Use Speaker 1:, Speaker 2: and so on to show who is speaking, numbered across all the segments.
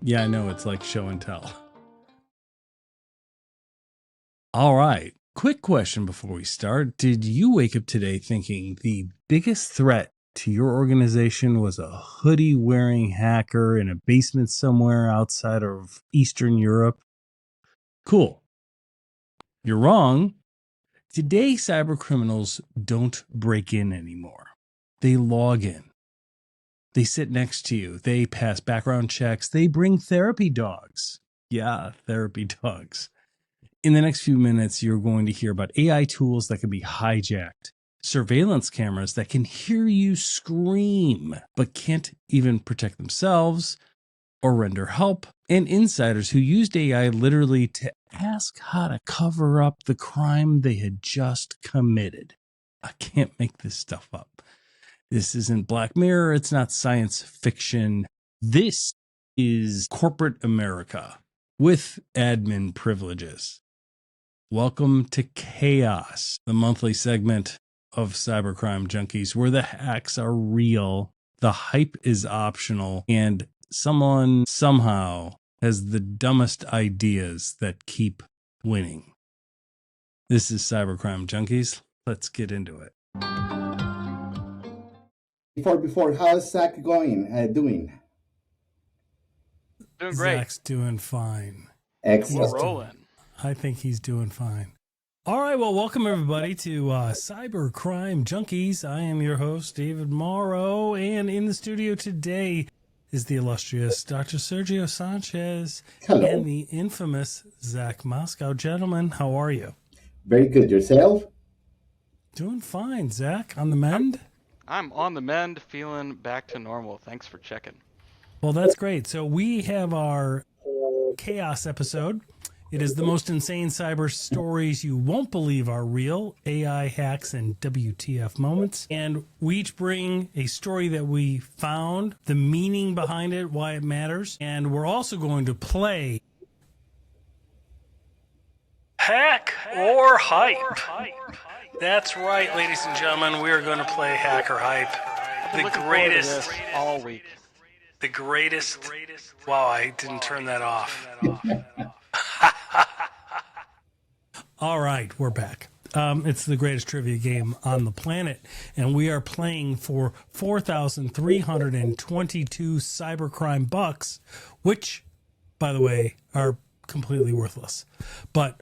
Speaker 1: Yeah, I know. It's like show and tell. All right. Quick question before we start. Did you wake up today thinking the biggest threat to your organization was a hoodie wearing hacker in a basement somewhere outside of Eastern Europe? Cool. You're wrong. Today, cyber criminals don't break in anymore. They log in. They sit next to you. They pass background checks. They bring therapy dogs. Yeah, therapy dogs. In the next few minutes, you're going to hear about AI tools that can be hijacked, surveillance cameras that can hear you scream but can't even protect themselves or render help, and insiders who used AI literally to ask how to cover up the crime they had just committed. I can't make this stuff up. This isn't Black Mirror. It's not science fiction. This is corporate America with admin privileges. Welcome to Chaos, the monthly segment of Cybercrime Junkies, where the hacks are real, the hype is optional, and someone somehow has the dumbest ideas that keep winning. This is Cybercrime Junkies. Let's get into it.
Speaker 2: Before, how's Zach doing?
Speaker 3: Doing great.
Speaker 1: Zach's doing fine.
Speaker 2: Excellent.
Speaker 3: We're rolling.
Speaker 1: I think he's doing fine. All right, well, welcome everybody to Cybercrime Junkies. I am your host, David Morrow, and in the studio today is the illustrious Dr. Sergio Sanchez.
Speaker 2: Hello.
Speaker 1: And the infamous Zach Moscow. Gentlemen, how are you?
Speaker 2: Very good. Yourself?
Speaker 1: Doing fine, Zach. On the mend?
Speaker 3: I'm on the mend, feeling back to normal. Thanks for checking.
Speaker 1: Well, that's great. So we have our Chaos episode. It is the most insane cyber stories you won't believe are real, AI hacks and WTF moments. And we each bring a story that we found, the meaning behind it, why it matters. And we're also going to play Hack or Hype. That's right, ladies and gentlemen. We are going to play Hack or Hype. The greatest
Speaker 3: all week.
Speaker 1: The greatest. Wow, I didn't turn that off. All right, we're back. It's the greatest trivia game on the planet, and we are playing for 4,322 cybercrime bucks, which, by the way, are completely worthless. But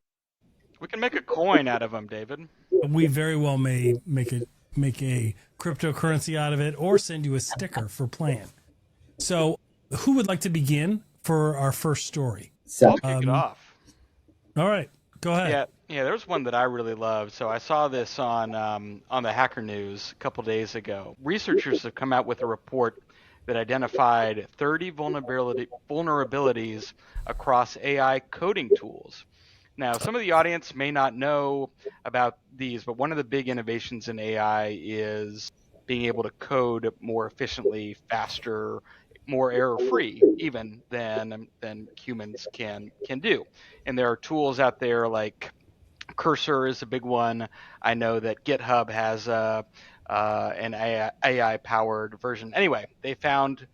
Speaker 3: we can make a coin out of them, David.
Speaker 1: We very well may make a cryptocurrency out of it, or send you a sticker for playing. So, who would like to begin for our first story?
Speaker 3: I'll kick it off.
Speaker 1: All right, go ahead.
Speaker 3: Yeah. There's one that I really love. So I saw this on the Hacker News a couple days ago. Researchers have come out with a report that identified 30 vulnerabilities across AI coding tools. Now, some of the audience may not know about these, but one of the big innovations in AI is being able to code more efficiently, faster, more error-free, even than humans can do. And there are tools out there like Cursor is a big one. I know that GitHub has an AI-powered version. Anyway, they found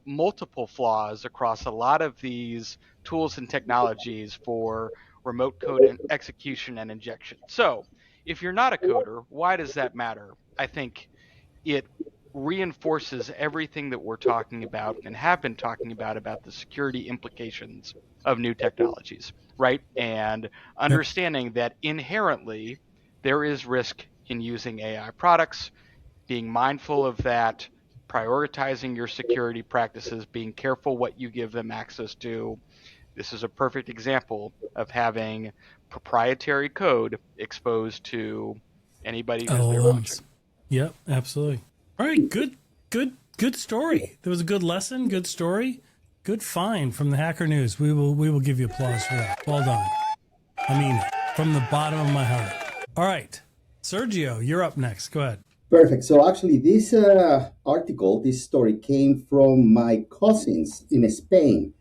Speaker 3: multiple flaws across a lot of these tools and technologies for remote code execution and injection. So if you're not a coder, why does that matter? I think it reinforces everything that we're talking about and have been talking about the security implications of new technologies, right? And understanding that inherently there is risk in using AI products, being mindful of that, prioritizing your security practices, being careful what you give them access to. This is a perfect example of having proprietary code exposed to anybody who's there watching.
Speaker 1: Yep, absolutely. All right, good story. There was a good lesson, good story, good find from the Hacker News. We will give you applause for that. Well done. I mean it from the bottom of my heart. All right, Sergio, you're up next. Go ahead.
Speaker 2: Perfect. So actually, this story came from my cousins in Spain.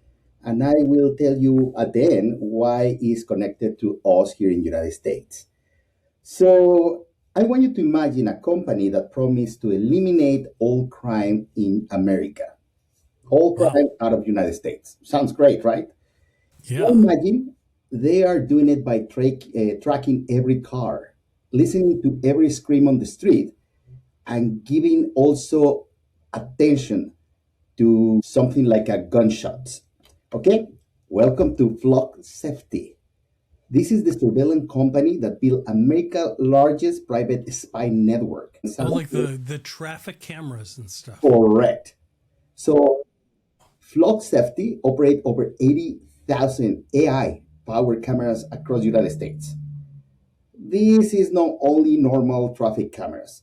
Speaker 2: And I will tell you at the end why it's connected to us here in the United States. So I want you to imagine a company that promised to eliminate all crime in America. All
Speaker 1: Wow.
Speaker 2: crime out of United States. Sounds great, right? Now
Speaker 1: Yeah.
Speaker 2: imagine they are doing it by tracking every car, listening to every scream on the street, and giving also attention to something like a gunshot. Okay, welcome to Flock Safety. This is the surveillance company that built America's largest private spy network.
Speaker 1: Oh, like the traffic cameras and stuff.
Speaker 2: Correct. So Flock Safety operate over 80,000 AI powered cameras across the United States. This is not only normal traffic cameras.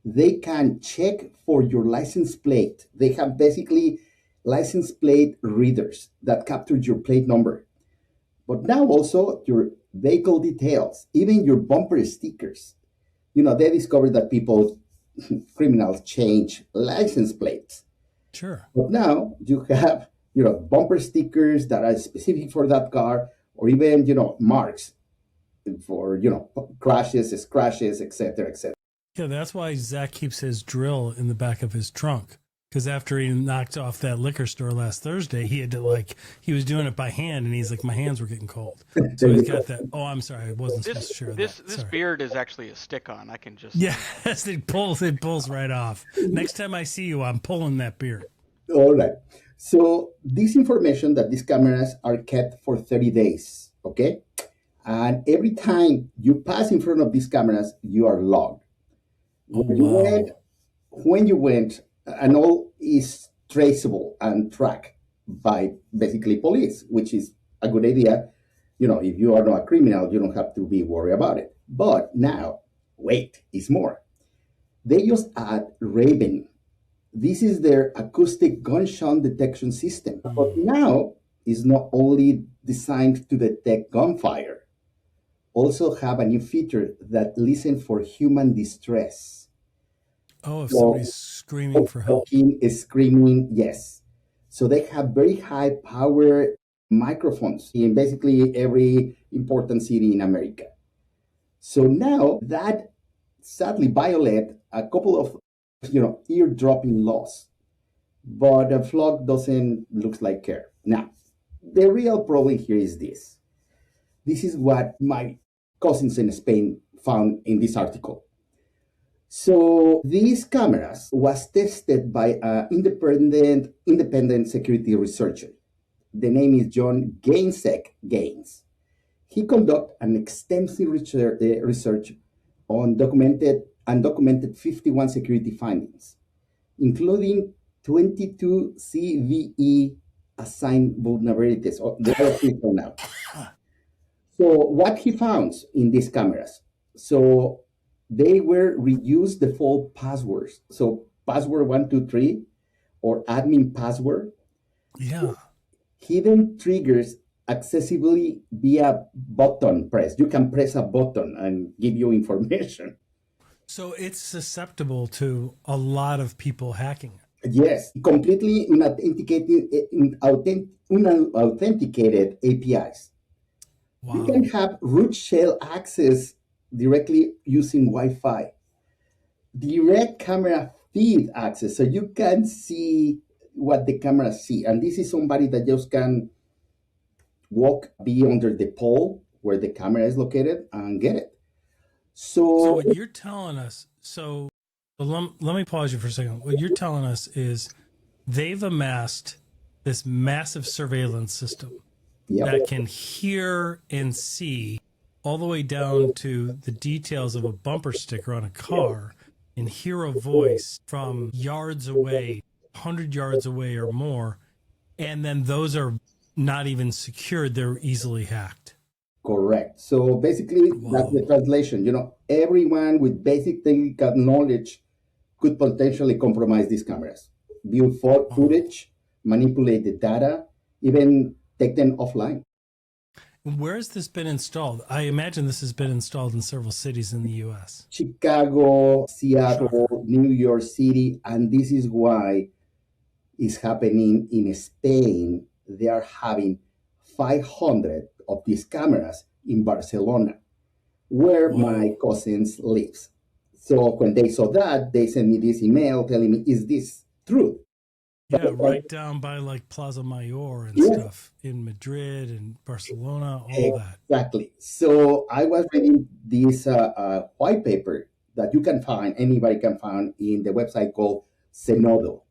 Speaker 2: They can check for your license plate. They have basically license plate readers that capture your plate number. But now also your vehicle details, even your bumper stickers. They discovered that people, criminals, change license plates.
Speaker 1: Sure.
Speaker 2: But now you have, bumper stickers that are specific for that car, or even, marks for, crashes, scratches, etc., etc.
Speaker 1: Yeah, that's why Zach keeps his drill in the back of his trunk. Because after he knocked off that liquor store last Thursday, he had to he was doing it by hand, and he's like, my hands were getting cold. So he's got that. Oh, I'm sorry, I wasn't supposed to share
Speaker 3: This
Speaker 1: that. Sorry.
Speaker 3: beard is actually a stick-on. I can just
Speaker 1: Yes, it pulls right off. Next time I see you, I'm pulling that beard.
Speaker 2: All right. So this information that these cameras are kept for 30 days, okay? And every time you pass in front of these cameras, you are logged.
Speaker 1: Oh,
Speaker 2: When you went,
Speaker 1: wow.
Speaker 2: when you went, and all is traceable and tracked by basically police, which is a good idea. If you are not a criminal, you don't have to be worried about it. But now, wait, is more. They just add Raven. This is their acoustic gunshot detection system. But now it's not only designed to detect gunfire, also have a new feature that listen for human distress.
Speaker 1: Oh, if
Speaker 2: So
Speaker 1: somebody's screaming for help.
Speaker 2: talking, screaming, yes. So they have very high power microphones in basically every important city in America. So now that sadly violate a couple of eardropping laws, but the flock doesn't looks like care. Now, the real problem here is this. This is what my cousins in Spain found in this article. So these cameras was tested by an independent security researcher. The name is John Gaines. He conducted an extensive research on undocumented 51 security findings, including 22 CVE assigned vulnerabilities. Oh, there are people now. So what he found in these cameras, so they were reuse default passwords. So password 123 or admin password,
Speaker 1: Yeah.
Speaker 2: hidden triggers accessibly via button press. You can press a button and give you information.
Speaker 1: So it's susceptible to a lot of people hacking it.
Speaker 2: Yes, completely unauthenticated APIs. You can
Speaker 1: Wow.
Speaker 2: have root shell access directly using Wi-Fi. Direct camera feed access, so you can see what the camera see. And this is somebody that just can be under the pole where the camera is located and get it.
Speaker 1: So
Speaker 2: So
Speaker 1: what you're telling us, let me pause you for a second. What you're telling us is they've amassed this massive surveillance system
Speaker 2: yeah,
Speaker 1: that can hear and see all the way down to the details of a bumper sticker on a car and hear a voice from yards away, 100 yards away or more. And then those are not even secured. They're easily hacked.
Speaker 2: correct. So basically, that's the
Speaker 1: Whoa.
Speaker 2: translation. Everyone with basic technical knowledge could potentially compromise these cameras, view
Speaker 1: Wow.
Speaker 2: footage, manipulate the data, even take them offline.
Speaker 1: Where has this been installed? I imagine this has been installed in several cities in the U.S.
Speaker 2: Chicago,
Speaker 1: Shocker.
Speaker 2: Seattle, New York City, and this is why it's happening in Spain. They are having 500 of these cameras in Barcelona, where my
Speaker 1: Whoa.
Speaker 2: cousins lives. So when they saw that, they sent me this email telling me, "Is this true?"
Speaker 1: Yeah, right down by like Plaza Mayor and
Speaker 2: Yeah,
Speaker 1: stuff in Madrid and Barcelona, all that.
Speaker 2: exactly. So I was reading this white paper that you can find, anybody can find in the website called Zenodo,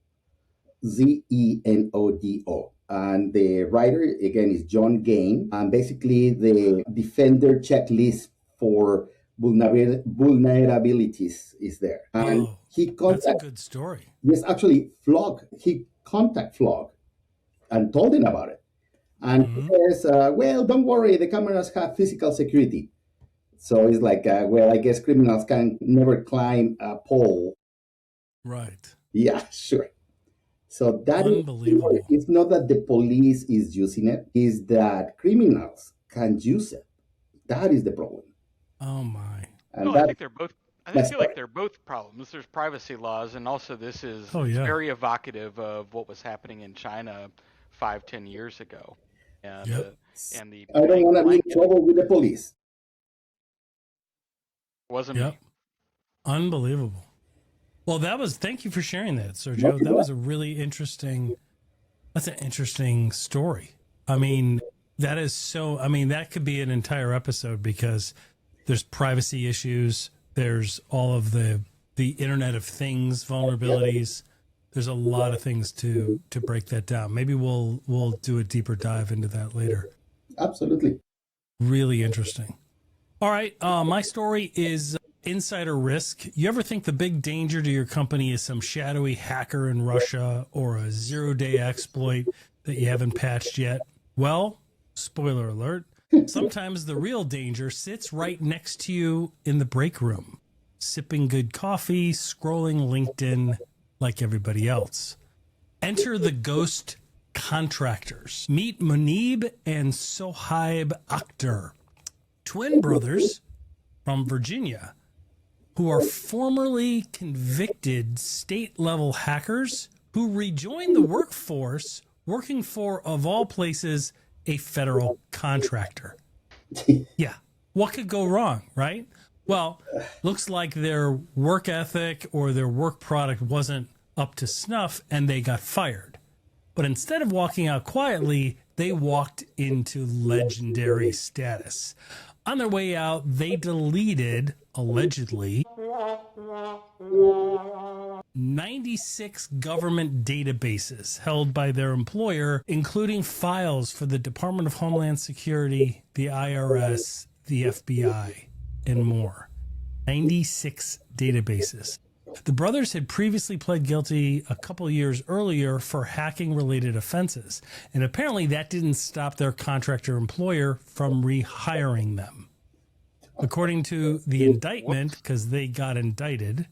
Speaker 2: Zenodo. And the writer, again, is John Gain. And basically, the defender checklist for vulnerabilities is there. And
Speaker 1: Oh,
Speaker 2: he
Speaker 1: that's a
Speaker 2: contact,
Speaker 1: good story.
Speaker 2: yes, actually, Flog, he contact Flog and told him about it. And he
Speaker 1: Hmm.
Speaker 2: says, well, don't worry, the cameras have physical security. So it's like, well, I guess criminals can never climb a pole.
Speaker 1: Right.
Speaker 2: Yeah, sure. So that is,
Speaker 1: Unbelievable.
Speaker 2: it's not that the police is using it, is that criminals can use it. That is the problem.
Speaker 1: Oh my.
Speaker 2: And
Speaker 3: Well, I
Speaker 2: that,
Speaker 3: think they're both. I
Speaker 2: that's
Speaker 3: feel like
Speaker 2: right.
Speaker 3: they're both problems. There's privacy laws, and also this is
Speaker 1: Oh
Speaker 3: it's
Speaker 1: yeah.
Speaker 3: very evocative of what was happening in China 5, 10 years ago, and
Speaker 1: Yep.
Speaker 3: the
Speaker 2: I don't want to be in
Speaker 3: blanket
Speaker 2: trouble with the police.
Speaker 3: wasn't
Speaker 1: Yep.
Speaker 3: me.
Speaker 1: Unbelievable. Well, thank you for sharing that,
Speaker 2: Not
Speaker 1: Sergio.
Speaker 2: too
Speaker 1: That
Speaker 2: bad.
Speaker 1: was that's an interesting story. I mean, that could be an entire episode because there's privacy issues. There's all of the Internet of Things vulnerabilities. There's a lot of things to break that down. Maybe we'll do a deeper dive into that later.
Speaker 2: Absolutely.
Speaker 1: Really interesting. All right. My story is insider risk. You ever think the big danger to your company is some shadowy hacker in Russia or a 0-day exploit that you haven't patched yet? Well, spoiler alert, sometimes the real danger sits right next to you in the break room, sipping good coffee, scrolling LinkedIn like everybody else. Enter the ghost contractors. Meet Munib and Sohaib Akhtar, twin brothers from Virginia who are formerly convicted state level hackers who rejoined the workforce working for, of all places, a federal contractor. Yeah. What could go wrong, right? Well, looks like their work ethic or their work product wasn't up to snuff and they got fired. But instead of walking out quietly, they walked into legendary status. On their way out, they deleted, allegedly, 96 government databases held by their employer, including files for the Department of Homeland Security, the IRS, the FBI, and more. 96 databases. The brothers had previously pled guilty a couple years earlier for hacking related offenses, and apparently that didn't stop their contractor employer from rehiring them. According to the indictment, because they got indicted,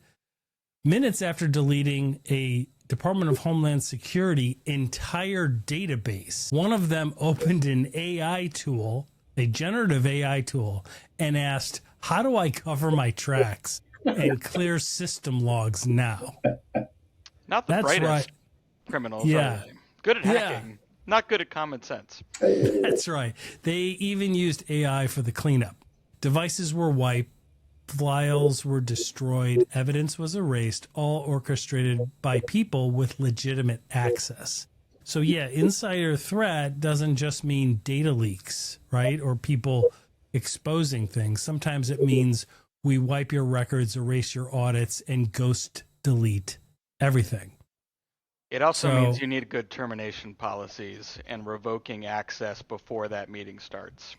Speaker 1: minutes after deleting a Department of Homeland Security entire database, one of them opened an AI tool, a generative AI tool, and asked, "How do I cover my tracks and clear system logs now?"
Speaker 3: Not the
Speaker 1: That's right.
Speaker 3: brightest criminals,
Speaker 1: Yeah.
Speaker 3: are they? Good at
Speaker 1: Yeah.
Speaker 3: hacking, not good at common sense.
Speaker 1: That's right. They even used AI for the cleanup. Devices were wiped, files were destroyed, evidence was erased, all orchestrated by people with legitimate access. So, yeah, insider threat doesn't just mean data leaks, right? Or people exposing things. Sometimes it means we wipe your records, erase your audits, and ghost delete everything.
Speaker 3: It also
Speaker 1: So-
Speaker 3: means you need good termination policies and revoking access before that meeting starts.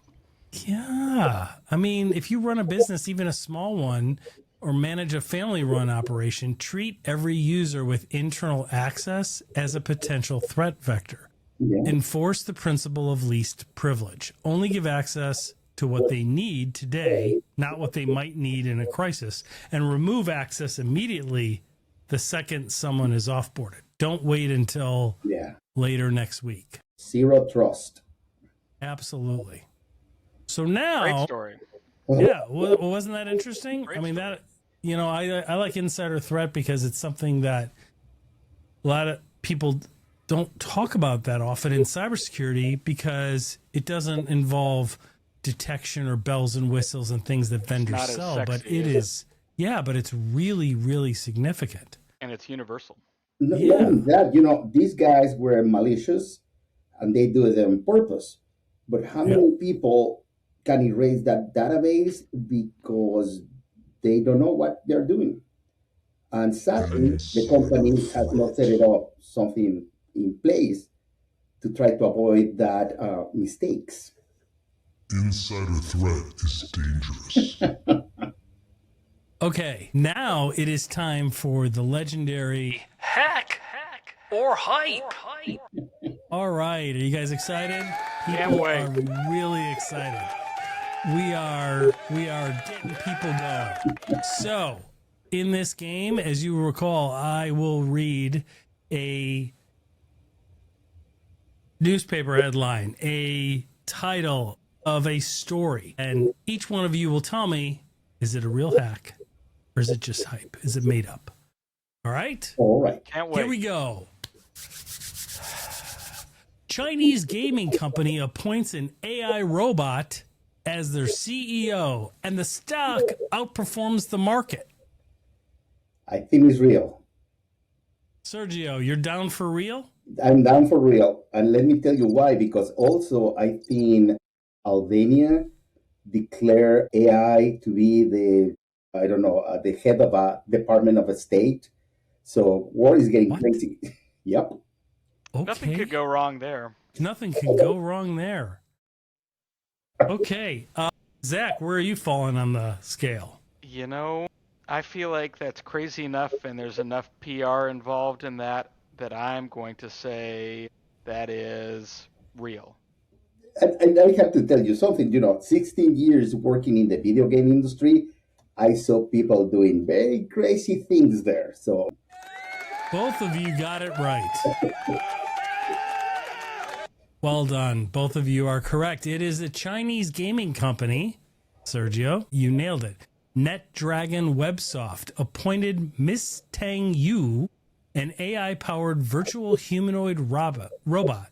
Speaker 1: Yeah. I mean, if you run a business, even a small one, or manage a family run operation, treat every user with internal access as a potential threat vector.
Speaker 2: Yeah.
Speaker 1: Enforce the principle of least privilege. Only give access to what they need today, not what they might need in a crisis, and remove access immediately the second someone is offboarded. Don't wait until
Speaker 2: Yeah.
Speaker 1: later next week.
Speaker 2: Zero trust.
Speaker 1: Absolutely. So now,
Speaker 3: Great story.
Speaker 1: yeah, wasn't that interesting?
Speaker 3: Great
Speaker 1: I mean,
Speaker 3: story.
Speaker 1: that, you know, I like insider threat because it's something that a lot of people don't talk about that often in cybersecurity because it doesn't involve detection or bells and whistles and things that vendors
Speaker 3: not as
Speaker 1: sell, but
Speaker 3: sexy,
Speaker 1: it
Speaker 3: is it?
Speaker 1: is, yeah, but it's really, really significant.
Speaker 3: And it's universal.
Speaker 2: Not
Speaker 1: Yeah.
Speaker 2: only that, these guys were malicious and they do it on purpose. But how
Speaker 1: Yep.
Speaker 2: many people can erase that database because they don't know what they're doing? And sadly, the company has not set it up something in place to try to avoid that mistakes.
Speaker 4: Insider threat is dangerous.
Speaker 1: Okay, now it is time for the legendary hack or hype. All right, are you guys excited?
Speaker 3: Can't
Speaker 1: People
Speaker 3: wait.
Speaker 1: are really excited. We are getting people going. So, in this game, as you recall, I will read a newspaper headline, a title of a story, and each one of you will tell me, is it a real hack or is it just hype? Is it made up? All right?
Speaker 2: All right.
Speaker 3: Can't wait.
Speaker 1: Here we go. Chinese gaming company appoints an AI robot as their CEO, and the stock outperforms the market.
Speaker 2: I think it's real.
Speaker 1: Sergio, you're down for real?
Speaker 2: I'm down for real. And let me tell you why. Because also, I think Albania declared AI to be the head of a Department of State. So war is getting
Speaker 1: What?
Speaker 2: crazy. Yep.
Speaker 1: Okay.
Speaker 3: Nothing could go wrong there.
Speaker 1: Nothing can go wrong there. Okay. Zach, where are you falling on the scale?
Speaker 3: I feel like that's crazy enough, and there's enough PR involved in that I'm going to say that is real.
Speaker 2: And I have to tell you something, 16 years working in the video game industry, I saw people doing very crazy things there. So
Speaker 1: Both of you got it right. Well done. Both of you are correct. It is a Chinese gaming company. Sergio, you nailed it. NetDragon Websoft appointed Miss Tang Yu, an AI-powered virtual humanoid robot,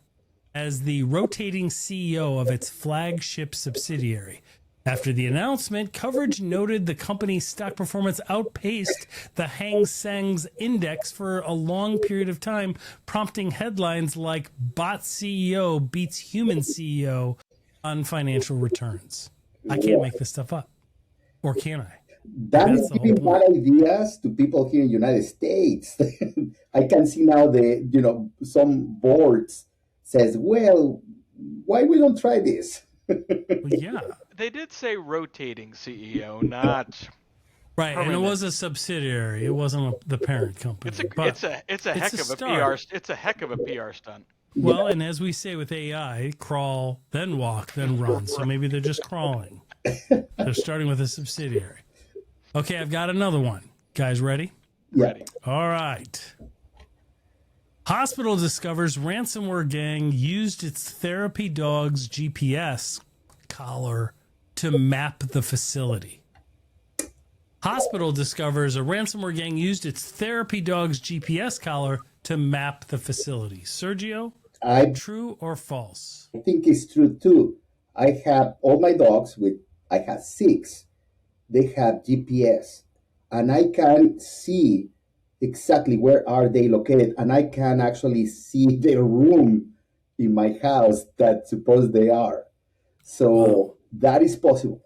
Speaker 1: as the rotating CEO of its flagship subsidiary. After the announcement, coverage noted the company's stock performance outpaced the Hang Seng's index for a long period of time, prompting headlines like "Bot CEO beats human CEO on financial returns." I can't make this stuff up. Or can I?
Speaker 2: that
Speaker 1: That's
Speaker 2: is
Speaker 1: the whole
Speaker 2: giving bad
Speaker 1: point.
Speaker 2: ideas to people here in the United States. I can see now some boards says, well, why we don't try this?
Speaker 1: Well, yeah.
Speaker 3: They did say rotating CEO, not
Speaker 1: Right, and it
Speaker 3: permanent.
Speaker 1: was a subsidiary. It wasn't the parent company.
Speaker 3: It's a
Speaker 1: but
Speaker 3: it's a heck
Speaker 1: a
Speaker 3: of a
Speaker 1: start.
Speaker 3: PR. It's a heck of a PR stunt.
Speaker 1: Well, and as we say with AI, crawl, then walk, then run. So maybe they're just crawling. They're starting with a subsidiary. Okay, I've got another one. Guys, ready?
Speaker 2: Yeah.
Speaker 3: Ready.
Speaker 1: All right. Hospital discovers ransomware gang used its therapy dog's GPS collar to map the facility. Hospital discovers a ransomware gang used its therapy dog's GPS collar to map the facility. Sergio,
Speaker 2: I
Speaker 1: true or false?
Speaker 2: think it's true too. I have all my dogs I have 6. They have GPS, and I can see exactly where are they located, and I can actually see their room in my house that suppose they are. So
Speaker 1: Wow.
Speaker 2: that is possible.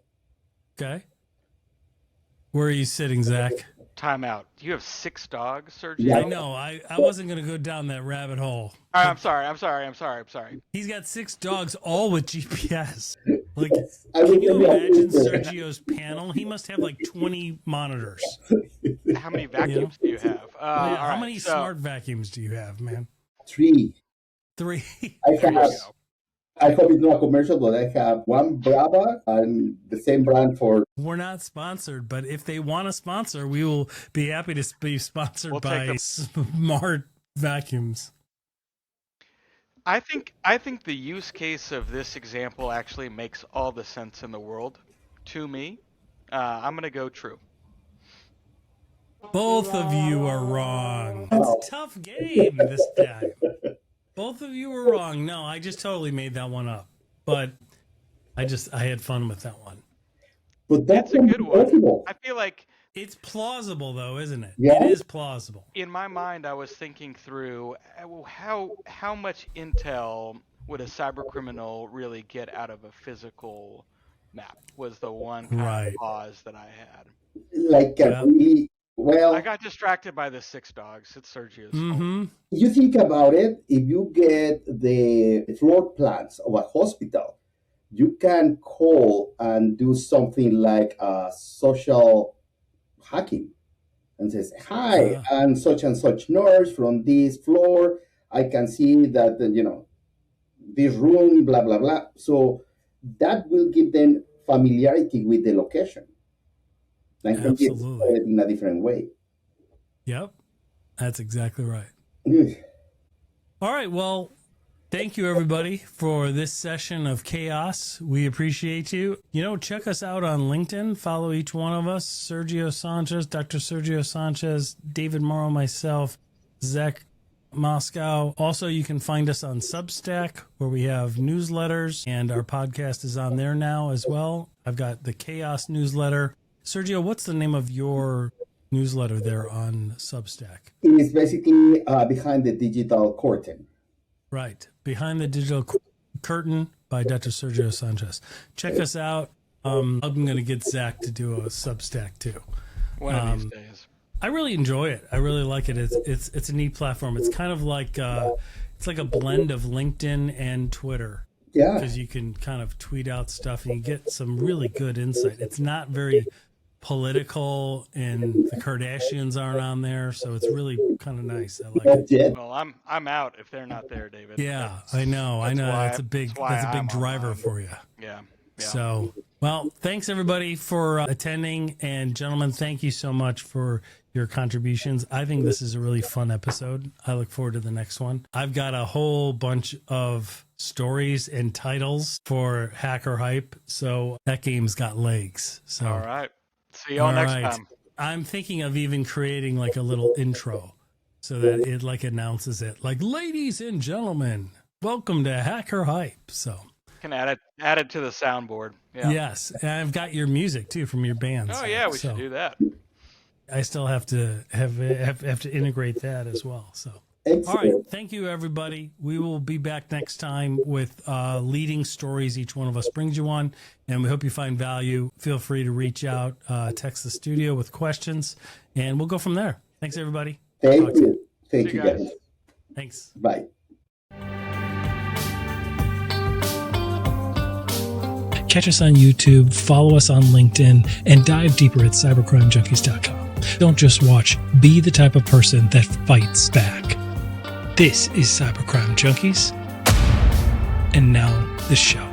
Speaker 1: Okay. Where are you sitting, Zach?
Speaker 3: Time out. You have 6 dogs, Sergio?
Speaker 2: Yeah.
Speaker 1: I know. I wasn't going to go down that rabbit hole.
Speaker 3: All right, I'm sorry.
Speaker 1: He's got 6 dogs, all with GPS. Like,
Speaker 2: Yes, I
Speaker 1: can
Speaker 2: will
Speaker 1: you
Speaker 2: tell you
Speaker 1: imagine
Speaker 2: after.
Speaker 1: Sergio's panel? He must have like 20 monitors.
Speaker 3: How many vacuums do you have? All
Speaker 1: How
Speaker 3: right,
Speaker 1: many
Speaker 3: so,
Speaker 1: smart vacuums do you have, man?
Speaker 2: 3.
Speaker 1: 3.
Speaker 2: I
Speaker 3: There you
Speaker 2: have.
Speaker 3: go.
Speaker 2: I hope it's not a commercial, but I have one Brava and the same brand for.
Speaker 1: We're not sponsored, but if they want to sponsor, we will be happy to be sponsored
Speaker 3: We'll take
Speaker 1: by
Speaker 3: them.
Speaker 1: smart vacuums.
Speaker 3: I think the use case of this example actually makes all the sense in the world to me. I'm gonna go true.
Speaker 1: Both of you are wrong. It's a tough game this time. Both of you were wrong. No, I just totally made that one up. But I had fun with that one.
Speaker 2: But that's
Speaker 3: It's a good one.
Speaker 2: possible.
Speaker 3: I feel like
Speaker 1: It's plausible, though, isn't it?
Speaker 2: Yeah.
Speaker 1: It is plausible.
Speaker 3: In my mind, I was thinking through how much intel would a cyber criminal really get out of a physical map was the one kind
Speaker 1: Right.
Speaker 3: of pause that I had.
Speaker 2: Like a
Speaker 1: Yeah.
Speaker 2: really, well,
Speaker 3: I got distracted by the 6 dogs. It's Sergio's fault.
Speaker 1: Mm-hmm.
Speaker 2: you think about it, if you get the floor plans of a hospital, you can call and do something like social hacking and says, hi, I'm such and such nurse from this floor. I can see that, this room, blah, blah, blah. So that will give them familiarity with the location. And can be
Speaker 1: Absolutely.
Speaker 2: exploited in a different way.
Speaker 1: Yep. That's exactly right.
Speaker 2: Mm.
Speaker 1: All right. Well, thank you, everybody, for this session of chaos. We appreciate you. Check us out on LinkedIn. Follow each one of us. Sergio Sanchez, Dr. Sergio Sanchez, David Morrow, myself, Zach Moscow. Also, you can find us on Substack, where we have newsletters, and our podcast is on there now as well. I've got the Chaos newsletter. Sergio, what's the name of your newsletter there on Substack?
Speaker 2: It is basically behind the digital curtain.
Speaker 1: Right. Behind the Digital Curtain by Dr. Sergio Sanchez. Check us out. I'm going to get Zach to do a Substack too.
Speaker 3: One of these days.
Speaker 1: I really enjoy it. I really like it. It's a neat platform. It's kind of like it's like a blend of LinkedIn and Twitter.
Speaker 2: Yeah.
Speaker 1: Because you can kind of tweet out stuff and you get some really good insight. It's not very political, and the Kardashians aren't on there, so it's really kind of nice. I like it.
Speaker 2: Yeah.
Speaker 3: Well, I'm out if they're not there, David.
Speaker 1: Yeah, I know. That's a big driver for you.
Speaker 3: Yeah.
Speaker 1: So, well, thanks everybody for attending, and gentlemen, thank you so much for your contributions. I think this is a really fun episode. I look forward to the next one. I've got a whole bunch of stories and titles for Hacker Hype, so that game's got legs. So,
Speaker 3: all right. See y'all next time.
Speaker 1: I'm thinking of even creating like a little intro so that it like announces it, like, ladies and gentlemen, welcome to Hacker Hype. So
Speaker 3: can add it to the soundboard. Yeah.
Speaker 1: Yes, and I've got your music too from your band.
Speaker 3: Oh yeah, we should do that.
Speaker 1: I still have to have to integrate that as well. So.
Speaker 2: Excellent.
Speaker 1: All right. Thank you, everybody. We will be back next time with leading stories. Each one of us brings you one, and we hope you find value. Feel free to reach out, text the studio with questions, and we'll go from there. Thanks, everybody.
Speaker 2: Thank you. Thank you, guys.
Speaker 1: Thanks.
Speaker 2: Bye.
Speaker 1: Catch us on YouTube, follow us on LinkedIn, and dive deeper at cybercrimejunkies.com. Don't just watch, be the type of person that fights back. This is Cybercrime Junkies, and now the show.